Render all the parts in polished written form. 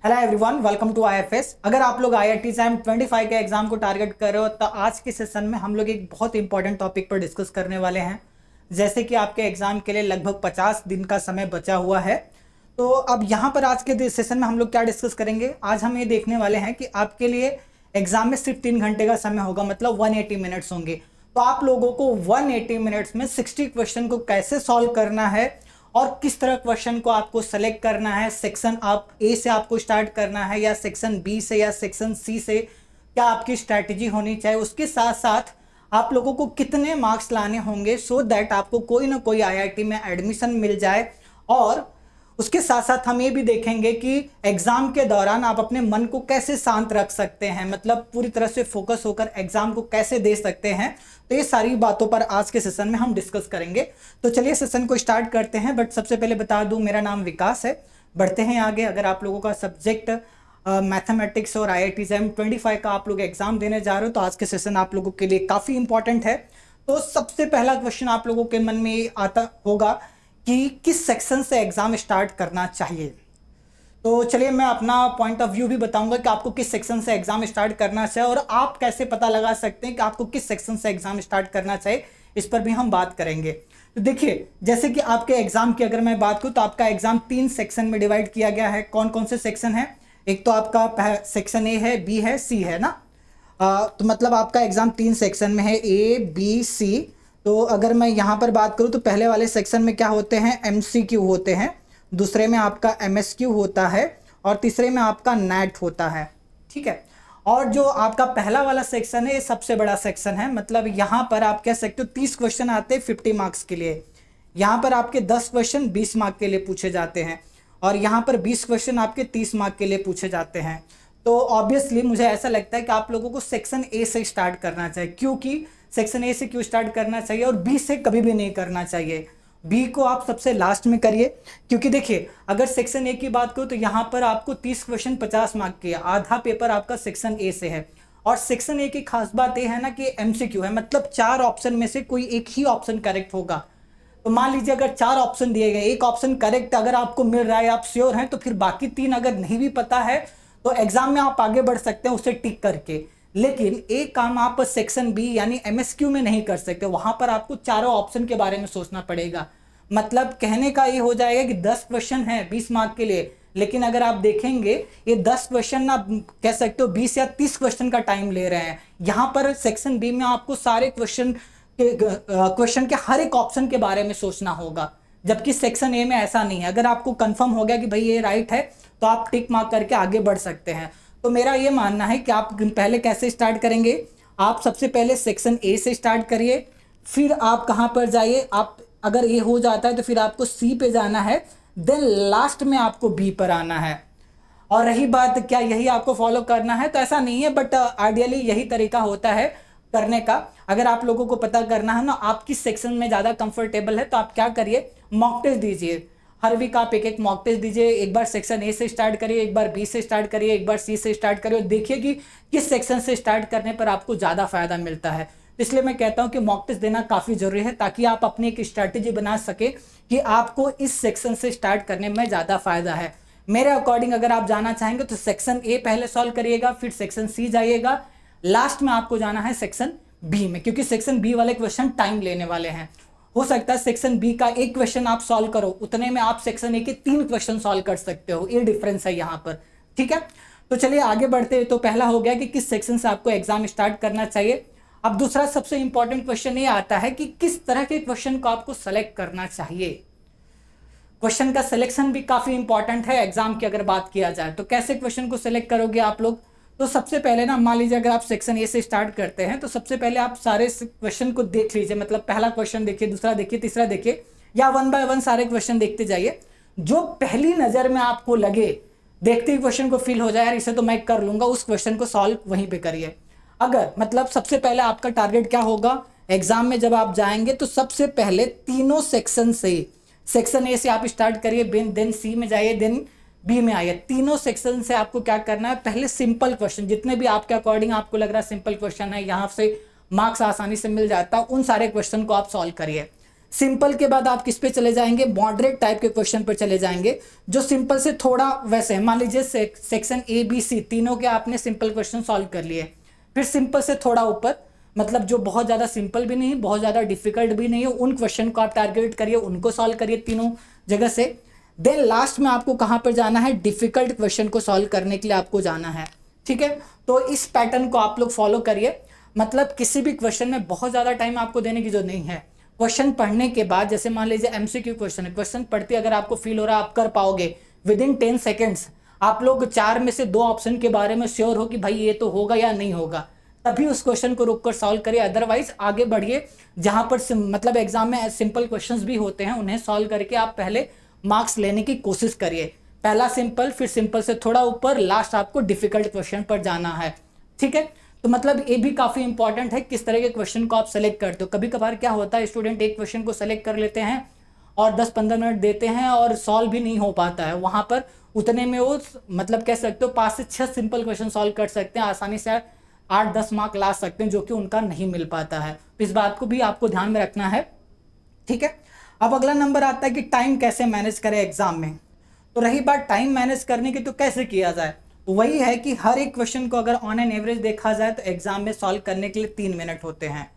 Hello everyone, welcome to IFS. अगर आप लोग आईआईटी एग्जाम 25 के एग्जाम को टारगेट कर रहे हो तो आज के सेशन में हम लोग एक बहुत इंपॉर्टेंट टॉपिक पर डिस्कस करने वाले हैं। जैसे कि आपके एग्जाम के लिए लगभग 50 दिन का समय बचा हुआ है। तो अब यहाँ पर आज के सेशन में हम लोग क्या डिस्कस करेंगे, आज हम ये देखने वाले हैं कि आपके लिए एग्जाम में सिर्फ 3 घंटे का समय होगा, मतलब 180 मिनट्स होंगे। तो आप लोगों को 180 मिनट्स में 60 क्वेश्चन को कैसे सॉल्व करना है और किस तरह क्वेश्चन को आपको सेलेक्ट करना है, सेक्शन आप ए से आपको स्टार्ट करना है या सेक्शन बी से या सेक्शन सी से, क्या आपकी स्ट्रैटेजी होनी चाहिए, उसके साथ साथ आप लोगों को कितने मार्क्स लाने होंगे सो दैट आपको कोई ना कोई आईआईटी में एडमिशन मिल जाए। और उसके साथ साथ हम ये भी देखेंगे कि एग्जाम के दौरान आप अपने मन को कैसे शांत रख सकते हैं, मतलब पूरी तरह से फोकस होकर एग्जाम को कैसे दे सकते हैं। तो ये सारी बातों पर आज के सेशन में हम डिस्कस करेंगे। तो चलिए सेशन को स्टार्ट करते हैं। बट सबसे पहले बता दूं, मेरा नाम विकास है। बढ़ते हैं आगे। अगर आप लोगों का सब्जेक्ट मैथमेटिक्स और आईआईटी एग्जाम 25 का आप लोग एग्जाम देने जा रहे हो तो आज के सेशन आप लोगों के लिए काफ़ी इंपॉर्टेंट है। तो सबसे पहला क्वेश्चन आप लोगों के मन में आता होगा कि किस सेक्शन से एग्जाम स्टार्ट करना चाहिए। तो चलिए मैं अपना पॉइंट ऑफ व्यू भी बताऊंगा कि आपको किस सेक्शन से एग्जाम स्टार्ट करना चाहिए और आप कैसे पता लगा सकते हैं कि आपको किस सेक्शन से एग्जाम स्टार्ट करना चाहिए, इस पर भी हम बात करेंगे। तो देखिए, जैसे कि आपके एग्जाम की अगर मैं बात करूं तो आपका एग्जाम 3 सेक्शन में डिवाइड किया गया है। कौन कौन से सेक्शन है? एक तो आपका सेक्शन ए है, बी है, सी है ना। तो मतलब आपका एग्जाम 3 सेक्शन में है, ए बी सी। तो अगर मैं यहाँ पर बात करूँ तो पहले वाले सेक्शन में क्या होते हैं, एमसीक्यू होते हैं, दूसरे में आपका एमएसक्यू होता है और तीसरे में आपका नेट होता है। ठीक है। और जो आपका पहला वाला सेक्शन है ये सबसे बड़ा सेक्शन है, मतलब यहाँ पर आप कह सकते हो 30 क्वेश्चन आते हैं 50 मार्क्स के लिए। यहाँ पर आपके 10 क्वेश्चन 20 मार्क के लिए पूछे जाते हैं और यहाँ पर 20 क्वेश्चन आपके 30 मार्क के लिए पूछे जाते हैं। तो ऑब्वियसली मुझे ऐसा लगता है कि आप लोगों को सेक्शन ए से स्टार्ट करना चाहिए। क्योंकि सेक्शन ए से क्यों स्टार्ट करना चाहिए और बी से कभी भी नहीं करना चाहिए। बी को आप सबसे लास्ट में करिए, क्योंकि देखिए अगर सेक्शन ए की बात करूं तो यहाँ पर आपको 30 क्वेश्चन 50 मार्क के, आधा पेपर आपका सेक्शन ए से है। और सेक्शन ए की खास बात यह है ना कि एमसीक्यू है, मतलब 4 ऑप्शन में से कोई एक ही ऑप्शन करेक्ट होगा। तो मान लीजिए अगर 4 ऑप्शन दिए गए, एक ऑप्शन करेक्ट अगर आपको मिल रहा है, आप श्योर हैं, तो फिर बाकी 3 अगर नहीं भी पता है तो एग्जाम में आप आगे बढ़ सकते हैं उसे टिक करके। लेकिन एक काम आप सेक्शन बी यानी एमएसक्यू में नहीं कर सकते, वहां पर आपको चारों ऑप्शन के बारे में सोचना पड़ेगा। मतलब कहने का ये हो जाएगा कि 10 क्वेश्चन है 20 मार्क के लिए, लेकिन अगर आप देखेंगे ये 10 क्वेश्चन ना कह सकते हो 20 या 30 क्वेश्चन का टाइम ले रहे हैं। यहां पर सेक्शन बी में आपको सारे क्वेश्चन के हर एक ऑप्शन के बारे में सोचना होगा, जबकि सेक्शन ए में ऐसा नहीं है। अगर आपको कंफर्म हो गया कि भाई ये राइट है तो आप टिक मार्क करके आगे बढ़ सकते हैं। तो मेरा ये मानना है कि आप पहले कैसे स्टार्ट करेंगे, आप सबसे पहले सेक्शन ए से स्टार्ट करिए, फिर आप कहाँ पर जाइए, आप अगर ए हो जाता है तो फिर आपको सी पे जाना है, देन लास्ट में आपको बी पर आना है। और रही बात क्या यही आपको फॉलो करना है, तो ऐसा नहीं है, बट आइडियली यही तरीका होता है करने का। अगर आप लोगों को पता करना है ना आप किस सेक्शन में ज़्यादा कंफर्टेबल है तो आप क्या करिए, मॉक टेस्ट दीजिए। हर वीक आप एक एक मॉक टेस्ट दीजिए। एक बार सेक्शन ए से स्टार्ट करिए, एक बार बी से स्टार्ट करिए, एक बार सी से स्टार्ट करिए, देखिए कि किस सेक्शन से स्टार्ट करने पर आपको ज़्यादा फायदा मिलता है। इसलिए मैं कहता हूं कि मॉक टेस्ट देना काफ़ी जरूरी है, ताकि आप अपनी एक स्ट्रैटेजी बना सके कि आपको इस सेक्शन से स्टार्ट करने में ज़्यादा फायदा है। मेरे अकॉर्डिंग अगर आप जाना चाहेंगे तो सेक्शन ए पहले सॉल्व करिएगा, फिर सेक्शन सी जाइएगा, लास्ट में आपको जाना है सेक्शन बी में, क्योंकि सेक्शन बी वाले क्वेश्चन टाइम लेने वाले हैं। हो सकता है सेक्शन बी का एक क्वेश्चन आप सॉल्व करो, उतने में आप सेक्शन ए के 3 क्वेश्चन सॉल्व कर सकते हो। ये डिफरेंस है यहाँ पर। ठीक है, तो चलिए आगे बढ़ते हैं। तो पहला हो गया कि किस सेक्शन से आपको एग्जाम स्टार्ट करना चाहिए। अब दूसरा सबसे इंपॉर्टेंट क्वेश्चन ये आता है कि किस तरह के क्वेश्चन को आपको सेलेक्ट करना चाहिए। क्वेश्चन का सिलेक्शन भी काफी इंपॉर्टेंट है एग्जाम की अगर बात किया जाए। तो कैसे क्वेश्चन को सिलेक्ट करोगे आप लोग, तो सबसे पहले ना मान लीजिए अगर आप सेक्शन ए से स्टार्ट करते हैं तो सबसे पहले आप सारे क्वेश्चन को देख लीजिए, मतलब पहला क्वेश्चन देखिए, दूसरा देखिए, तीसरा देखिए, या 1 बाय 1 सारे क्वेश्चन देखते जाइए। जो पहली नजर में आपको लगे, देखते ही क्वेश्चन को फील हो जाए यार इसे तो मैं कर लूंगा, उस क्वेश्चन को सॉल्व वहीं पे करिए। अगर मतलब सबसे पहले आपका टारगेट क्या होगा, एग्जाम में जब आप जाएंगे तो सबसे पहले तीनों सेक्शन से, सेक्शन ए से आप स्टार्ट करिए, देन सी में जाइए, देन बी में आइए। तीनों सेक्शन से आपको क्या करना है, पहले सिंपल क्वेश्चन, जितने भी आपके अकॉर्डिंग आपको लग रहा है सिंपल क्वेश्चन है, यहाँ से मार्क्स आसानी से मिल जाता है, उन सारे क्वेश्चन को आप सॉल्व करिए। सिंपल के बाद आप किस पे चले जाएंगे, मॉडरेट टाइप के क्वेश्चन पर चले जाएंगे, जो सिंपल से थोड़ा वैसे है। मान लीजिए सेक्शन ए बी सी तीनों के आपने सिंपल क्वेश्चन सॉल्व कर लिए, फिर सिंपल से थोड़ा ऊपर, मतलब जो बहुत ज़्यादा सिंपल भी नहीं, बहुत ज़्यादा डिफिकल्ट भी नहीं है, उन क्वेश्चन को आप टारगेट करिए, उनको सॉल्व करिए तीनों जगह से। देन लास्ट में आपको कहाँ पर जाना है, डिफिकल्ट क्वेश्चन को सॉल्व करने के लिए आपको जाना है। ठीक है, तो इस पैटर्न को आप लोग फॉलो करिए। मतलब किसी भी क्वेश्चन में बहुत ज़्यादा टाइम आपको देने की जरूरत नहीं है। क्वेश्चन पढ़ने के बाद, जैसे मान लीजिए एमसीक्यू क्वेश्चन है, क्वेश्चन पढ़ते अगर आपको फील हो रहा है आप कर पाओगे, विद इन 10 सेकेंड्स आप लोग 4 में से 2 ऑप्शन के बारे में श्योर हो कि भाई ये तो होगा या नहीं होगा, तभी उस क्वेश्चन को रुक कर सॉल्व करिए। अदरवाइज आगे बढ़िए, जहां पर मतलब एग्जाम में सिंपल क्वेश्चंस भी होते हैं, उन्हें सॉल्व करके आप पहले मार्क्स लेने की कोशिश करिए। पहला सिंपल, फिर सिंपल से थोड़ा ऊपर, लास्ट आपको डिफिकल्ट क्वेश्चन पर जाना है। ठीक है, तो मतलब ये भी काफ़ी इंपॉर्टेंट है किस तरह के क्वेश्चन को आप सेलेक्ट करते हो। कभी कभार क्या होता है, स्टूडेंट एक क्वेश्चन को सेलेक्ट कर लेते हैं और 10-15 मिनट देते हैं और सॉल्व भी नहीं हो पाता है। वहाँ पर उतने में वो मतलब कह सकते हो 5 से 6 सिंपल क्वेश्चन सॉल्व कर सकते हैं, आसानी से 8-10 मार्क ला सकते हैं, जो कि उनका नहीं मिल पाता है। तो इस बात को भी आपको ध्यान में रखना है। ठीक है, अब अगला नंबर आता है कि टाइम कैसे मैनेज करें एग्जाम में। तो रही बात टाइम मैनेज करने की, तो कैसे किया जाए, तो वही है कि हर एक क्वेश्चन को अगर ऑन एन एवरेज देखा जाए तो एग्जाम में सॉल्व करने के लिए 3 मिनट होते हैं।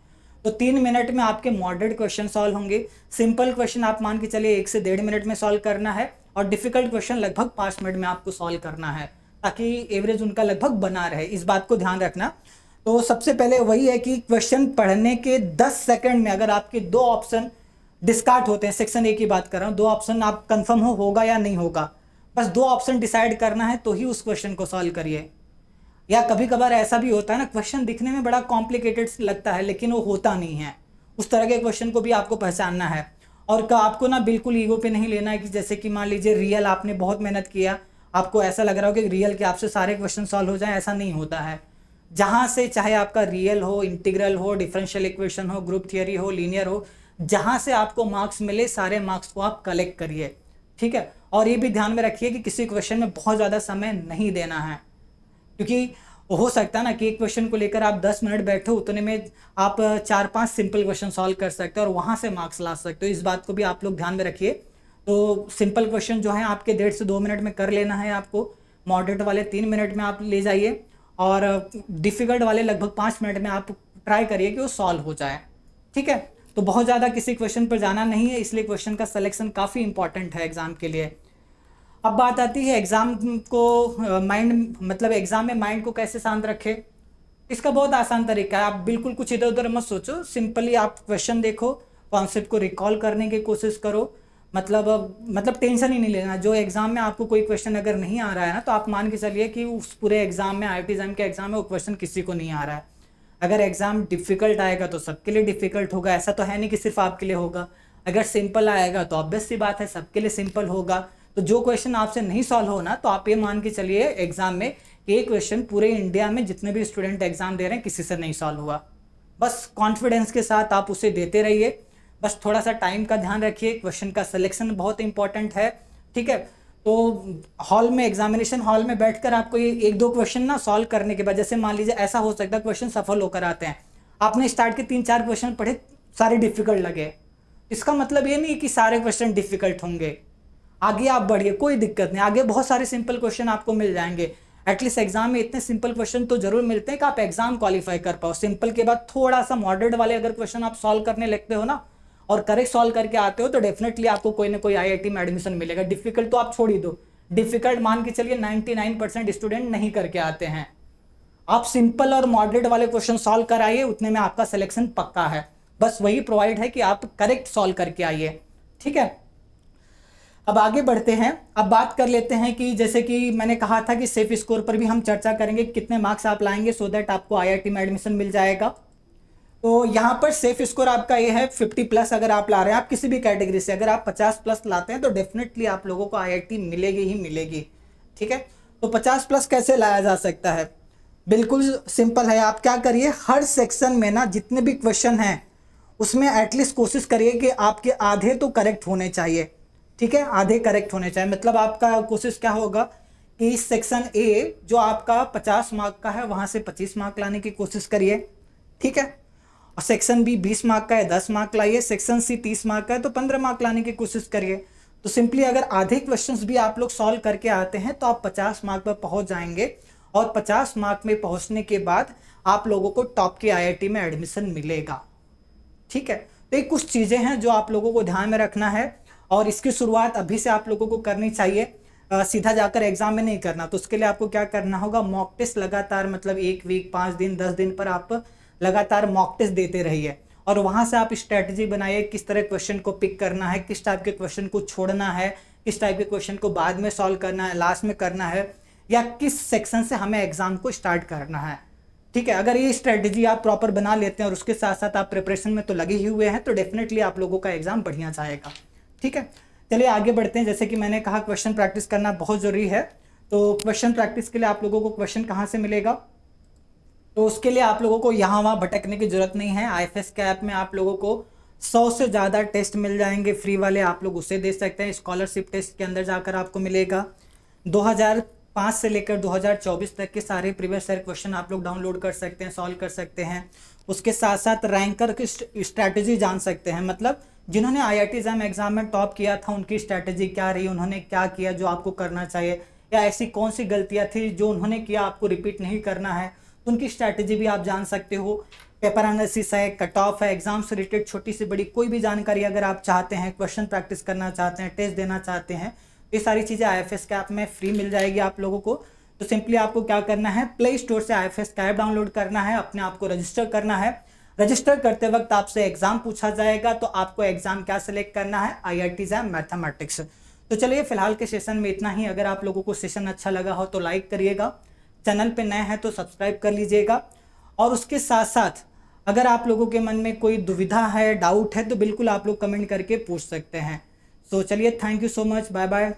तो 3 मिनट में आपके मॉडरेट क्वेश्चन सॉल्व होंगे। सिंपल क्वेश्चन आप मान के चलिए 1 से 1.5 मिनट में सॉल्व करना है, और डिफिकल्ट क्वेश्चन लगभग 5 मिनट में आपको सॉल्व करना है, ताकि एवरेज उनका लगभग बना रहे। इस बात को ध्यान रखना। तो सबसे पहले वही है कि क्वेश्चन पढ़ने के 10 सेकंड में अगर आपके 2 ऑप्शन डिस्कार्ड होते हैं, सेक्शन ए की बात कर रहा हूँ, 2 ऑप्शन आप कंफर्म होगा या नहीं होगा, बस 2 ऑप्शन डिसाइड करना है, तो ही उस क्वेश्चन को सॉल्व करिए। या कभी कभार ऐसा भी होता है ना, क्वेश्चन दिखने में बड़ा कॉम्प्लिकेटेड लगता है लेकिन वो होता नहीं है, उस तरह के क्वेश्चन को भी आपको पहचानना है। और आपको ना बिल्कुल ईगो पे नहीं लेना है कि जैसे कि मान लीजिए रियल आपने बहुत मेहनत किया, आपको ऐसा लग रहा हो कि रियल के आपसे सारे क्वेश्चन सॉल्व हो जाए, ऐसा नहीं होता है। जहाँ से चाहे आपका रियल हो, इंटीग्रल हो, डिफरेंशियल इक्वेशन हो, ग्रुप थियरी हो, लीनियर हो, जहाँ से आपको मार्क्स मिले सारे मार्क्स को आप कलेक्ट करिए। ठीक है, और ये भी ध्यान में रखिए कि किसी क्वेश्चन में बहुत ज़्यादा समय नहीं देना है, क्योंकि हो सकता है ना कि एक क्वेश्चन को लेकर आप 10 मिनट बैठे हो, उतने में आप 4-5 सिंपल क्वेश्चन सॉल्व कर सकते हो और वहाँ से मार्क्स ला सकते हो। इस बात को भी आप लोग ध्यान में रखिए। तो सिंपल क्वेश्चन जो है आपके 1.5 से 2 मिनट में कर लेना है आपको, मॉडरेट वाले 3 मिनट में आप ले जाइए, और डिफ़िकल्ट वाले लगभग 5 मिनट में आप ट्राई करिए कि वो सॉल्व हो जाए। ठीक है, तो बहुत ज़्यादा किसी क्वेश्चन पर जाना नहीं है, इसलिए क्वेश्चन का सिलेक्शन काफ़ी इंपॉर्टेंट है एग्ज़ाम के लिए। अब बात आती है एग्ज़ाम को माइंड, मतलब एग्ज़ाम में माइंड को कैसे शांत रखें। इसका बहुत आसान तरीका है, आप बिल्कुल कुछ इधर उधर मत सोचो, सिंपली आप क्वेश्चन देखो, कॉन्सेप्ट को रिकॉल करने की कोशिश करो। मतलब टेंशन ही नहीं लेना। जो एग्ज़ाम में आपको कोई क्वेश्चन अगर नहीं आ रहा है ना, तो आप मान के चलिए कि उस पूरे एग्ज़ाम में, IIT एग्ज़ाम के एग्ज़ाम में वो क्वेश्चन किसी को नहीं आ रहा है। अगर एग्ज़ाम डिफ़िकल्ट आएगा तो सबके लिए डिफ़िकल्ट होगा, ऐसा तो है नहीं कि सिर्फ आपके लिए होगा। अगर सिंपल आएगा तो ऑब्वियस सी बात है सबके लिए सिंपल होगा। तो जो क्वेश्चन आपसे नहीं सॉल्व हो ना, तो आप ये मान के चलिए एग्ज़ाम में कि ये क्वेश्चन पूरे इंडिया में जितने भी स्टूडेंट एग्ज़ाम दे रहे हैं किसी से नहीं सॉल्व हुआ। बस कॉन्फिडेंस के साथ आप उसे देते रहिए, बस थोड़ा सा टाइम का ध्यान रखिए। क्वेश्चन का सिलेक्शन बहुत इंपॉर्टेंट है। ठीक है, तो हॉल में, एग्जामिनेशन हॉल में बैठकर आपको ये 1-2 क्वेश्चन ना सॉल्व करने के बाद, जैसे मान लीजिए ऐसा हो सकता है क्वेश्चन सफल होकर आते हैं, आपने स्टार्ट के 3-4 क्वेश्चन पढ़े, सारे डिफिकल्ट लगे, इसका मतलब ये नहीं कि सारे क्वेश्चन डिफिकल्ट होंगे। आगे आप बढ़िए, कोई दिक्कत नहीं, आगे बहुत सारे सिंपल क्वेश्चन आपको मिल जाएंगे। एटलीस्ट एग्जाम में इतने सिंपल क्वेश्चन तो जरूर मिलते हैं कि आप एग्जाम क्वालिफाई कर पाओ। सिंपल के बाद थोड़ा सा मॉडरेट वाले अगर क्वेश्चन आप सॉल्व करने लगते हो ना, और करेक्ट सॉल्व करके आते हो, तो डेफिनेटली आपको कोई ना कोई IIT में एडमिशन मिलेगा। डिफिकल्ट तो आप छोड़ ही दो, डिफिकल्ट मान के चलिए 99% स्टूडेंट नहीं करके आते हैं। आप सिंपल और मॉडरेट वाले क्वेश्चन सॉल्व कराइए, उतने में आपका सिलेक्शन पक्का है। बस वही प्रोवाइड है कि आप करेक्ट सॉल्व करके आइए। ठीक है, अब आगे बढ़ते हैं। अब बात कर लेते हैं कि जैसे कि मैंने कहा था कि सेफ स्कोर पर भी हम चर्चा करेंगे, कितने मार्क्स आप लाएंगे सो दैट आपको IIT में एडमिशन मिल जाएगा। तो यहाँ पर सेफ स्कोर आपका ये है 50+ अगर आप ला रहे हैं, आप किसी भी कैटेगरी से, अगर आप 50+ लाते हैं तो डेफिनेटली आप लोगों को IIT मिलेगी ही मिलेगी। ठीक है, तो 50+ कैसे लाया जा सकता है, बिल्कुल सिंपल है। आप क्या करिए, हर सेक्शन में ना जितने भी क्वेश्चन हैं उसमें एटलीस्ट कोशिश करिए कि आपके आधे तो करेक्ट होने चाहिए। ठीक है, आधे करेक्ट होने चाहिए, मतलब आपका कोशिश क्या होगा कि सेक्शन ए जो आपका 50 मार्क का है, वहाँ से 25 मार्क लाने की कोशिश करिए। ठीक है, और सेक्शन बी 20 मार्क का है 10 मार्क लाइए, सेक्शन सी 30 मार्क का है तो 15 मार्क लाने की कोशिश करिए। तो सिंपली अगर आधे क्वेश्चंस भी आप लोग सॉल्व करके आते हैं तो आप 50 मार्क पर पहुंच जाएंगे, और 50 मार्क में पहुंचने के बाद आप लोगों को टॉप की आईआईटी में एडमिशन मिलेगा। ठीक है, तो ये कुछ चीज़ें हैं जो आप लोगों को ध्यान में रखना है, और इसकी शुरुआत अभी से आप लोगों को करनी चाहिए, सीधा जाकर एग्जाम में नहीं करना। तो उसके लिए आपको क्या करना होगा, मॉक टेस्ट लगातार, मतलब 1 वीक 5 दिन 10 दिन पर आप लगातार मॉक टेस्ट देते रहिए, और वहाँ से आप स्ट्रैटेजी बनाइए किस तरह क्वेश्चन को पिक करना है, किस टाइप के क्वेश्चन को छोड़ना है, किस टाइप के क्वेश्चन को बाद में सॉल्व करना है, लास्ट में करना है, या किस सेक्शन से हमें एग्जाम को स्टार्ट करना है। ठीक है, अगर ये स्ट्रेटजी आप प्रॉपर बना लेते हैं और उसके साथ साथ आप प्रिपरेशन में तो लगे ही हुए हैं तो डेफिनेटली आप लोगों का एग्जाम बढ़िया जाएगा। ठीक है, चलिए आगे बढ़ते हैं। जैसे कि मैंने कहा क्वेश्चन प्रैक्टिस करना बहुत ज़रूरी है, तो क्वेश्चन प्रैक्टिस के लिए आप लोगों को क्वेश्चन कहाँ से मिलेगा, तो उसके लिए आप लोगों को यहाँ वहाँ भटकने की जरूरत नहीं है। IFS के ऐप में आप लोगों को 100 से ज़्यादा टेस्ट मिल जाएंगे फ्री वाले, आप लोग उसे दे सकते हैं। स्कॉलरशिप टेस्ट के अंदर जाकर आपको मिलेगा 2005 से लेकर 2024 तक के सारे प्रीवियस ईयर क्वेश्चन आप लोग डाउनलोड कर सकते हैं, सॉल्व कर सकते हैं। उसके साथ साथ रैंकर की स्ट्रैटेजी जान सकते हैं, मतलब जिन्होंने IIT एग्जाम में टॉप किया था उनकी स्ट्रैटेजी क्या रही, उन्होंने क्या किया जो आपको करना चाहिए, या ऐसी कौन सी गलतियां थी जो उन्होंने किया आपको रिपीट नहीं करना है, तो उनकी स्ट्रैटेजी भी आप जान सकते हो। पेपर एनालिसिस है, कट ऑफ है, एग्जाम से रिलेटेड छोटी से बड़ी कोई भी जानकारी अगर आप चाहते हैं, क्वेश्चन प्रैक्टिस करना चाहते हैं, टेस्ट देना चाहते हैं, ये सारी चीज़ें IFS के ऐप में फ्री मिल जाएगी आप लोगों को। तो सिंपली आपको क्या करना है, प्ले स्टोर से IFS का ऐप डाउनलोड करना है, अपने आप को रजिस्टर करना है। रजिस्टर करते वक्त आपसे एग्जाम पूछा जाएगा, तो आपको एग्जाम क्या सिलेक्ट करना है, IIT एग्जाम मैथमेटिक्स। तो चलिए फिलहाल के सेशन में इतना ही। अगर आप लोगों को सेशन अच्छा लगा हो तो लाइक करिएगा, चैनल पे नए हैं तो सब्सक्राइब कर लीजिएगा, और उसके साथ साथ अगर आप लोगों के मन में कोई दुविधा है, डाउट है, तो बिल्कुल आप लोग कमेंट करके पूछ सकते हैं। तो चलिए, thank you so much, bye bye.